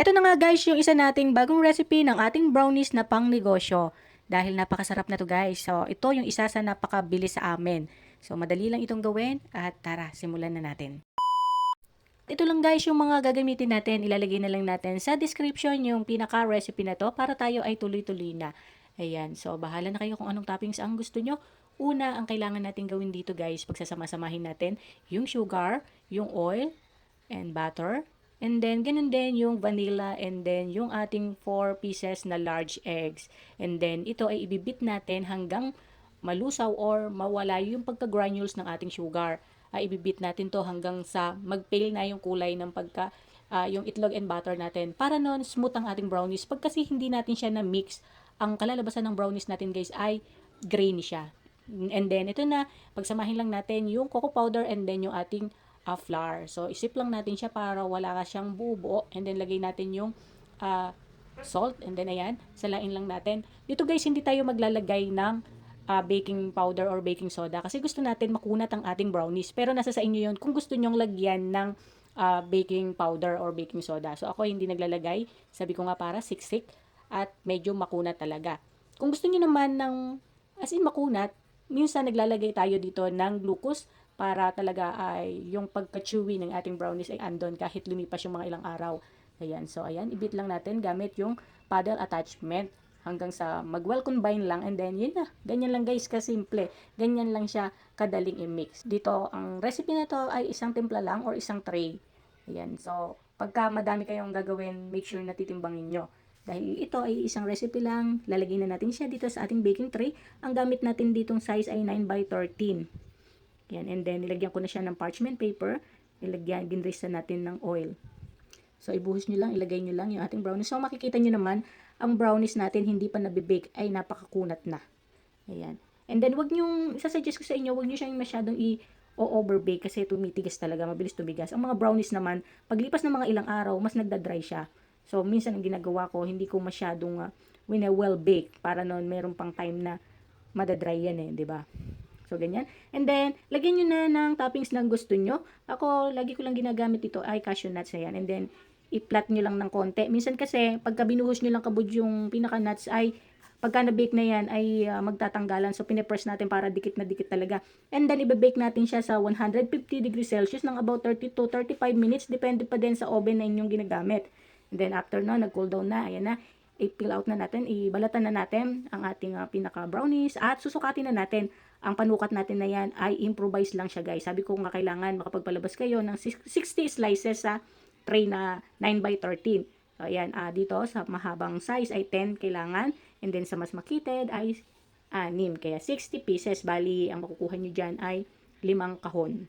Eto na nga guys, yung isa nating bagong recipe ng ating brownies na pang negosyo. Dahil napakasarap na to guys. So, ito yung isa sa napakabilis sa amin. So, madali lang itong gawin at tara, simulan na natin. Ito lang guys yung mga gagamitin natin. Ilalagay na lang natin sa description yung pinaka-recipe na to para tayo ay tuloy-tuloy na. Ayan, so bahala na kayo kung anong toppings ang gusto nyo. Una, ang kailangan natin gawin dito guys, pagsasama-samahin natin yung sugar, yung oil, and butter. And then, ganun din yung vanilla and then yung ating 4 pieces na large eggs. And then, ito ay ibibit natin hanggang malusaw or mawala yung pagka-granules ng ating sugar. Ay ibibit natin to hanggang sa mag-pale na yung kulay ng yung itlog and butter natin. Para noon, smooth ang ating brownies. Pag kasi hindi natin siya na-mix, ang kalalabasan ng brownies natin guys ay grainy siya. And then, ito na, pagsamahin lang natin yung cocoa powder and then yung ating flour. So, isip lang natin siya para wala ka siyang buo. And then, lagay natin yung salt. And then, ayan, salain lang natin. Dito guys, hindi tayo maglalagay ng baking powder or baking soda kasi gusto natin makunat ang ating brownies. Pero nasa sa inyo yun kung gusto nyong lagyan ng baking powder or baking soda. So, ako hindi naglalagay. Sabi ko nga para siksik at medyo makunat talaga. Kung gusto niyo naman ng as in makunat, minsan naglalagay tayo dito ng glucose para talaga ay yung pagka-chewy ng ating brownies ay andon kahit lumipas yung mga ilang araw. Ayan, so ayan, ibit lang natin gamit yung paddle attachment hanggang sa mag-well combine lang and then yun na. Ganyan lang guys, kasimple. Ganyan lang siya kadaling i-mix. Dito, ang recipe na to ay isang timpla lang or isang tray. Ayan, so pagka madami kayong gagawin, make sure na titimbangin nyo. Dahil ito ay isang recipe lang, lalagay na natin siya dito sa ating baking tray. Ang gamit natin ditong size ay 9 by 13. Yan, and then nilagyan ko na siya ng parchment paper, ginrisa natin ng oil. So, ibuhos nyo lang, ilagay nyo lang yung ating brownies. So, makikita nyo naman, ang brownies natin hindi pa nabibake ay napakakunat na. Ayan. And then, isasuggest ko sa inyo, wag nyo siyang masyadong overbake kasi tumitigas talaga, mabilis tumigas. Ang mga brownies naman, paglipas ng mga ilang araw, mas nagda-dry siya. So, minsan ang ginagawa ko, hindi ko masyadong well bake para noon meron pang time na madadry yan di ba? So, ganyan. And then, lagyan nyo na ng toppings na gusto nyo. Ako, lagi ko lang ginagamit ito ay cashew nuts. Ayan. And then, i-flat nyo lang ng konti. Minsan kasi, pagka binuhos nyo lang kabud yung pinaka-nuts ay, pagka na-bake na yan, ay magtatanggalan. So, pinipress natin para dikit na dikit talaga. And then, i-bake natin siya sa 150 degrees Celsius ng about 30 to 35 minutes. Depende pa din sa oven na inyong ginagamit. And then, after no, nag-cool down na. Ayan na. I-peel out na natin, ibalatan na natin ang ating pinaka-brownies at susukatin na natin. Ang panukat natin na yan ay improvise lang siya guys. Sabi ko nga kailangan makapagpalabas kayo ng 60 slices sa tray na 9 by 13. So, ayan, dito sa mahabang size ay 10 kailangan. And then sa mas makitid ay 6. Kaya 60 pieces. Bali, ang makukuha nyo dyan ay 5 kahon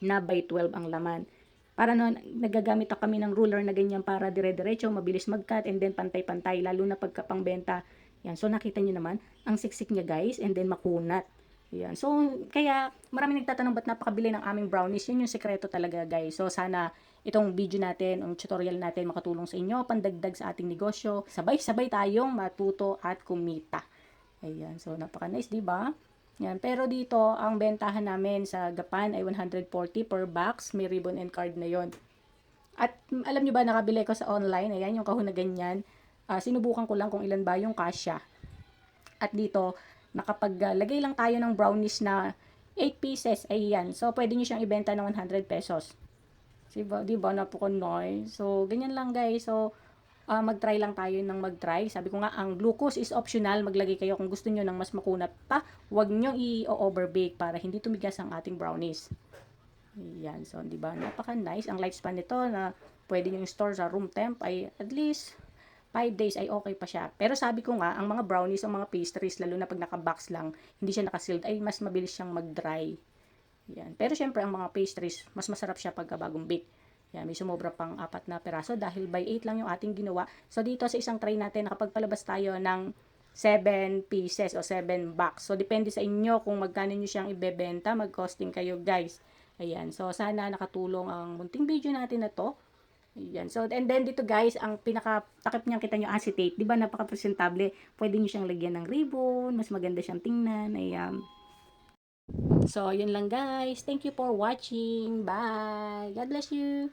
na by 12 ang laman. Para noon, nagagamit kami ng ruler na ganyan para dire-diretso, mabilis mag-cut, and then pantay-pantay, lalo na pagka pangbenta. Yan. So, nakita nyo naman, ang siksik niya guys, and then makunat. Yan. So, kaya, marami nagtatanong ba't napakabili ng aming brownies. Yun yung sekreto talaga guys. So, sana itong video natin, ang tutorial natin makatulong sa inyo, pandagdag sa ating negosyo. Sabay-sabay tayong matuto at kumita. Ayan. So, napaka-nice, diba? Yan. Pero dito, ang bentahan namin sa Gapan ay 140 per box. May ribbon and card na yon. At alam nyo ba, nakabili ko sa online. Ayan, yung kahon na ganyan. Sinubukan ko lang kung ilan ba yung kasya. At dito, nakapaglagay lang tayo ng brownies na 8 pieces. Ayan. So, pwede nyo siyang ibenta ng 100 pesos. Diba? Napaka-noy. So, ganyan lang guys. So, mag-try lang tayo ng mag-try. Sabi ko nga, ang glucose is optional. Maglagay kayo kung gusto nyo ng mas makunat pa. Huwag nyo i-overbake para hindi tumigas ang ating brownies. Yan. So, di ba? Napaka-nice. Ang lifespan nito na pwede nyo store sa room temp ay at least 5 days ay okay pa siya. Pero sabi ko nga, ang mga brownies, ang mga pastries, lalo na pag naka-box lang, hindi siya naka-sealed, ay mas mabilis siyang mag-dry. Yan. Pero syempre, ang mga pastries, mas masarap siya pagka bagong bake. Yan, may sumobra pang 4 na peraso dahil by 8 lang yung ating ginawa. So, dito sa isang tray natin, nakapagpalabas tayo ng 7 pieces o 7 box. So, depende sa inyo kung magkano nyo siyang ibebenta. Mag-costing kayo, guys. Ayan. So, sana nakatulong ang munting video natin na to. Ayan. So, and then dito, guys, ang pinaka-takip niyang kita nyo acetate. Diba, napaka-presentable. Pwede nyo siyang lagyan ng ribbon. Mas maganda siyang tingnan. Ayan. So, yun lang, guys. Thank you for watching. Bye. God bless you.